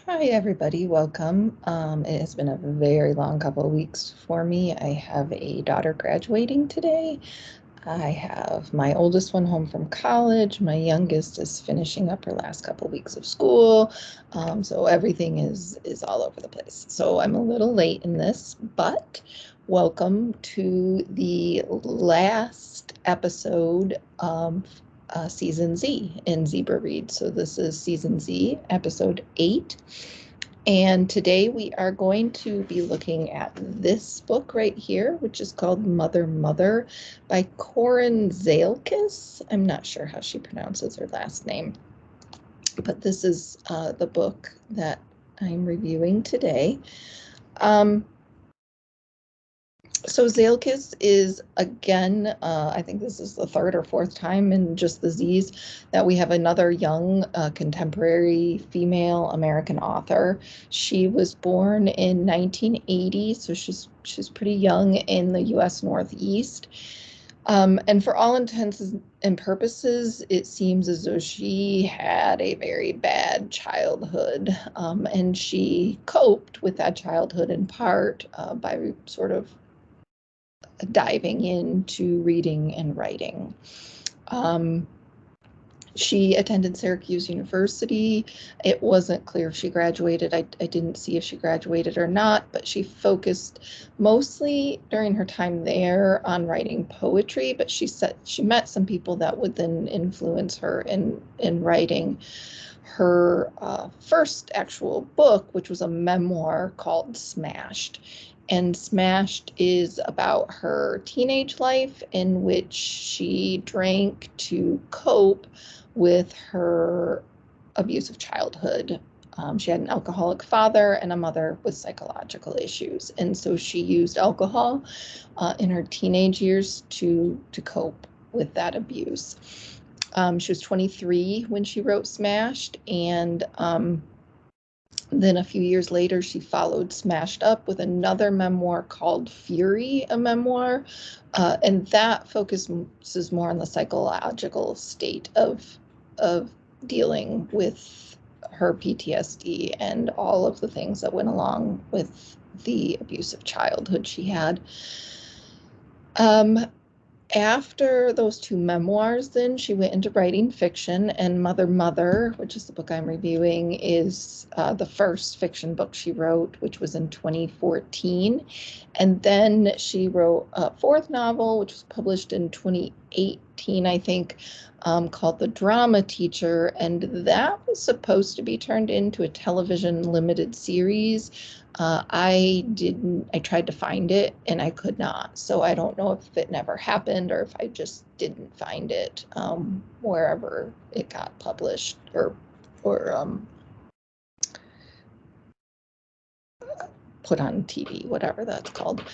Hi, everybody. Welcome. It has been a very long couple of weeks for me. I have a daughter graduating today. I have my oldest one home from college. My youngest is finishing up her last couple of weeks of school. So everything is all over the place. So I'm a little late in this, but welcome to the last episode of Season Z in Zebra Read. So this is Season Z, Episode 8. And today we are going to be looking at this book right here, which is called Mother, Mother by Corinne Zailckas. I'm not sure how she pronounces her last name, but this is the book that I'm reviewing today. So Zailckas is, again, I think this is the third or fourth time in just the Z's that we have another young contemporary female American author. She was born in 1980, so she's pretty young in the U.S. Northeast. And for all intents and purposes, it seems as though she had a very bad childhood, and she coped with that childhood in part by sort of diving into reading and writing. She attended Syracuse University. It wasn't clear if she graduated. I didn't see if she graduated or not, but she focused mostly during her time there on writing poetry, but she said she met some people that would then influence her in writing her first actual book, which was a memoir called Smashed. And Smashed is about her teenage life in which she drank to cope with her abusive childhood. She had an alcoholic father and a mother with psychological issues. And so she used alcohol in her teenage years to cope with that abuse. She was 23 when she wrote Smashed, and then a few years later, she followed Smashed Up with another memoir called Fury, a memoir, and that focuses more on the psychological state of dealing with her PTSD and all of the things that went along with the abusive childhood she had. After those two memoirs, then she went into writing fiction, and Mother, Mother, which is the book I'm reviewing, is the first fiction book she wrote, which was in 2014. And then she wrote a fourth novel, which was published in 2018, I think, called The Drama Teacher, and that was supposed to be turned into a television limited series. I tried to find it and I could not. So I don't know if it never happened or if I just didn't find it wherever it got published or put on TV, whatever that's called.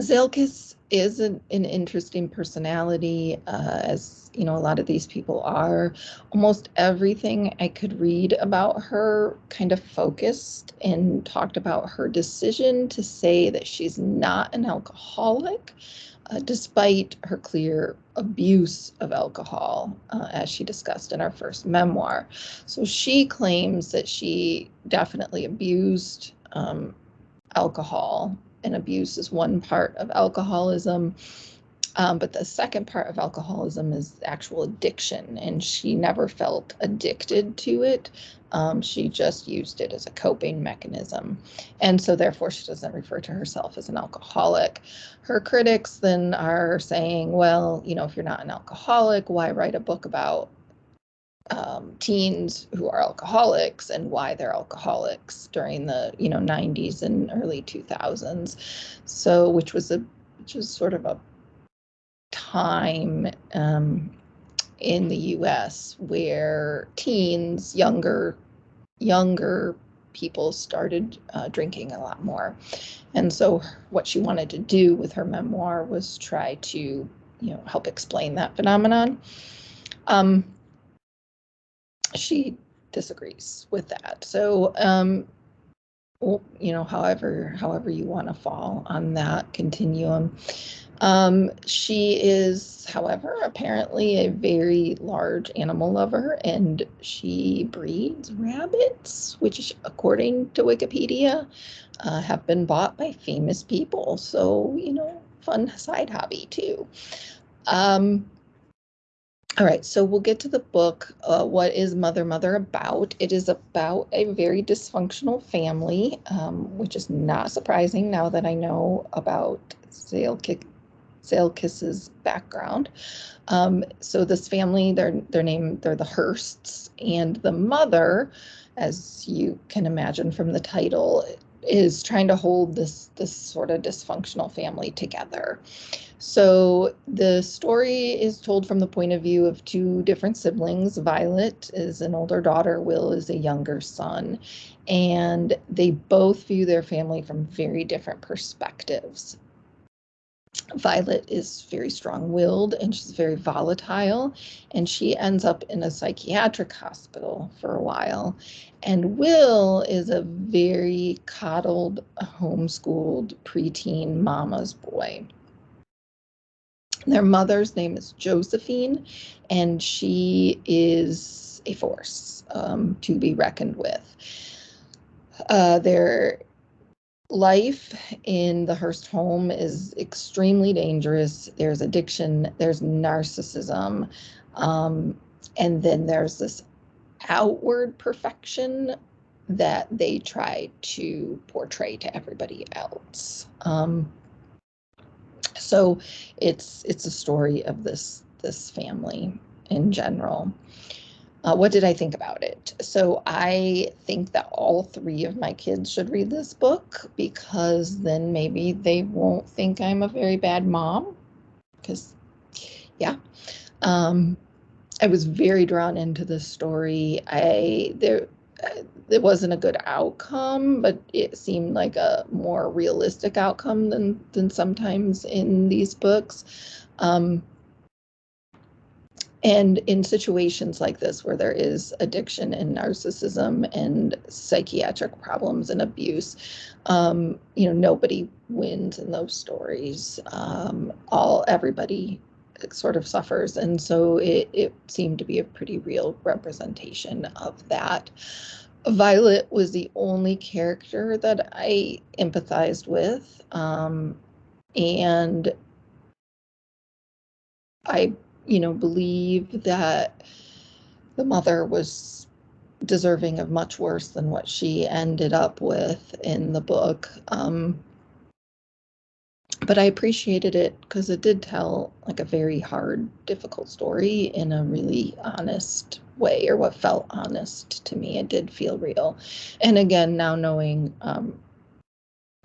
Zailckas is an interesting personality, as you know, a lot of these people are. Almost everything I could read about her kind of focused and talked about her decision to say that she's not an alcoholic, despite her clear abuse of alcohol, as she discussed in her first memoir. So she claims that she definitely abused alcohol, and abuse is one part of alcoholism. But the second part of alcoholism is actual addiction, and she never felt addicted to it. She just used it as a coping mechanism. And so therefore she doesn't refer to herself as an alcoholic. Her critics then are saying, well, you know, if you're not an alcoholic, why write a book about teens who are alcoholics and why they're alcoholics during the 90s and early 2000s. So which was sort of a time in the US where teens, younger people started drinking a lot more. And so what she wanted to do with her memoir was try to help explain that phenomenon. She disagrees with that. So, however you want to fall on that continuum. She is, however, apparently a very large animal lover, and she breeds rabbits, which, according to Wikipedia, have been bought by famous people. So, fun side hobby too. Um, all right, so we'll get to the book. What is Mother Mother about? It is about a very dysfunctional family, which is not surprising now that I know about Zailckas' background. So this family, they're the Hearsts, and the mother, as you can imagine from the title, is trying to hold this sort of dysfunctional family together. So the story is told from the point of view of two different siblings. Violet is an older daughter, Will is a younger son, and they both view their family from very different perspectives. Violet is very strong-willed and she's very volatile, and she ends up in a psychiatric hospital for a while. And Will is a very coddled, homeschooled preteen mama's boy. Their mother's name is Josephine, and she is a force to be reckoned with. Their life in the Hearst home is extremely dangerous. There's addiction, there's narcissism, and then there's this outward perfection that they try to portray to everybody else. So it's a story of this family in general. What did I think about it? So I think that all three of my kids should read this book, because then maybe they won't think I'm a very bad mom. Because, yeah, I was very drawn into this story. It wasn't a good outcome, but it seemed like a more realistic outcome than sometimes in these books. And in situations like this, where there is addiction and narcissism and psychiatric problems and abuse, nobody wins in those stories. Everybody sort of suffers. And so it seemed to be a pretty real representation of that. Violet was the only character that I empathized with. And I, believe that the mother was deserving of much worse than what she ended up with in the book. But I appreciated it because it did tell like a very hard, difficult story in a really honest way, or what felt honest to me. It did feel real. And again, now knowing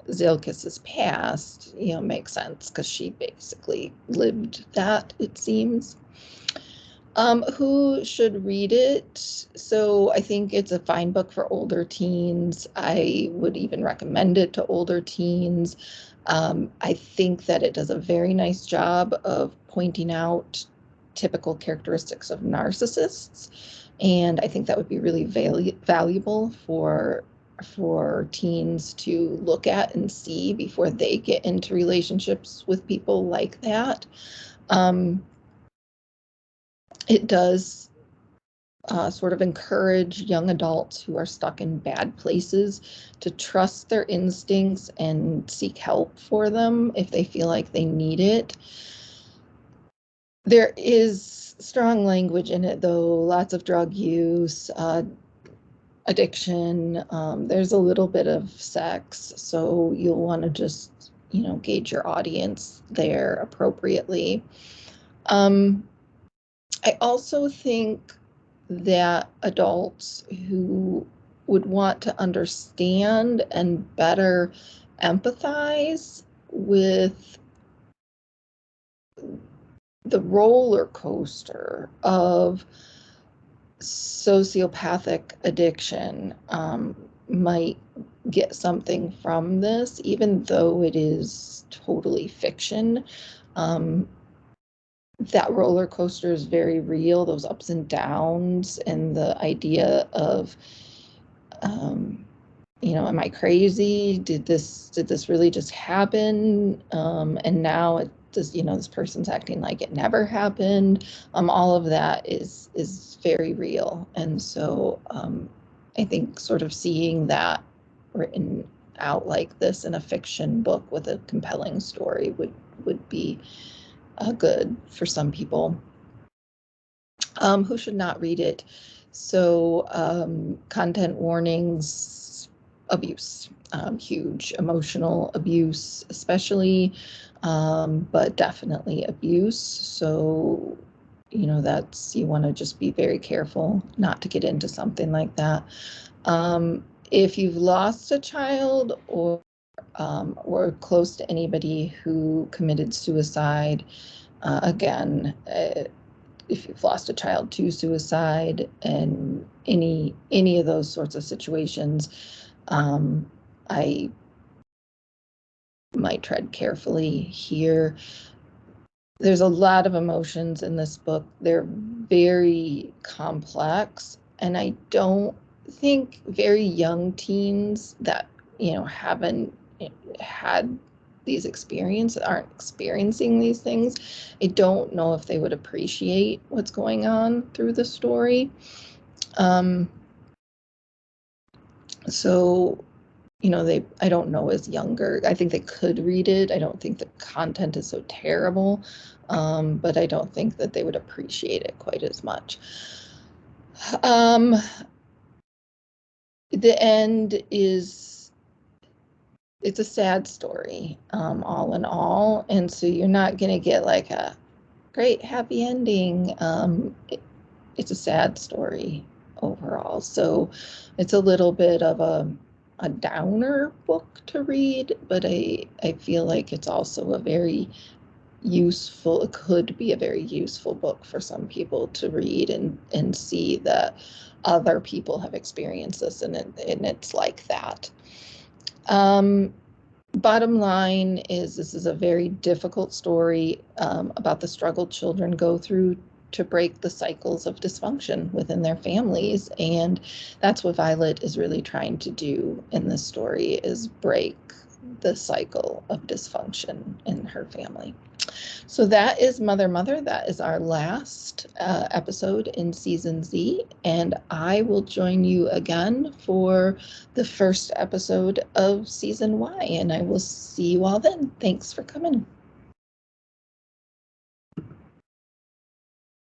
Zailckas' past, makes sense, because she basically lived that, it seems. Who should read it? So I think it's a fine book for older teens. I would even recommend it to older teens. I think that it does a very nice job of pointing out typical characteristics of narcissists, and I think that would be really valuable for teens to look at and see before they get into relationships with people like that. It does sort of encourage young adults who are stuck in bad places to trust their instincts and seek help for them if they feel like they need it. There is strong language in it, though, lots of drug use, addiction. There's a little bit of sex, so you'll want to just, gauge your audience there appropriately. I also think that adults who would want to understand and better empathize with the roller coaster of sociopathic addiction might get something from this, even though it is totally fiction. That roller coaster is very real, those ups and downs, and the idea of, am I crazy? Did this really just happen? And now this person's acting like it never happened. All of that is very real. And so I think sort of seeing that written out like this in a fiction book with a compelling story would be good for some people. Who should not read it? So content warnings, abuse, huge emotional abuse, especially, but definitely abuse. So, you want to just be very careful not to get into something like that. If you've lost a child or close to anybody who committed suicide, again, if you've lost a child to suicide and any of those sorts of situations, I might tread carefully here. There's a lot of emotions in this book. They're very complex, and I don't think very young teens that haven't had these experiences, aren't experiencing these things, I don't know if they would appreciate what's going on through the story. So I don't know, as younger, I think they could read it. I don't think the content is so terrible, but I don't think that they would appreciate it quite as much. The end it's a sad story, all in all, and so you're not going to get like a great happy ending. It's a sad story overall, so it's a little bit of a downer book to read, but I feel like it's also it could be a very useful book for some people to read and see that other people have experienced this, and it's like that. Bottom line is, this is a very difficult story about the struggle children go through to break the cycles of dysfunction within their families. And that's what Violet is really trying to do in this story, is break the cycle of dysfunction in her family. So that is Mother Mother. That is our last episode in Season Z, and I will join you again for the first episode of Season Y, and I will see you all then. Thanks for coming.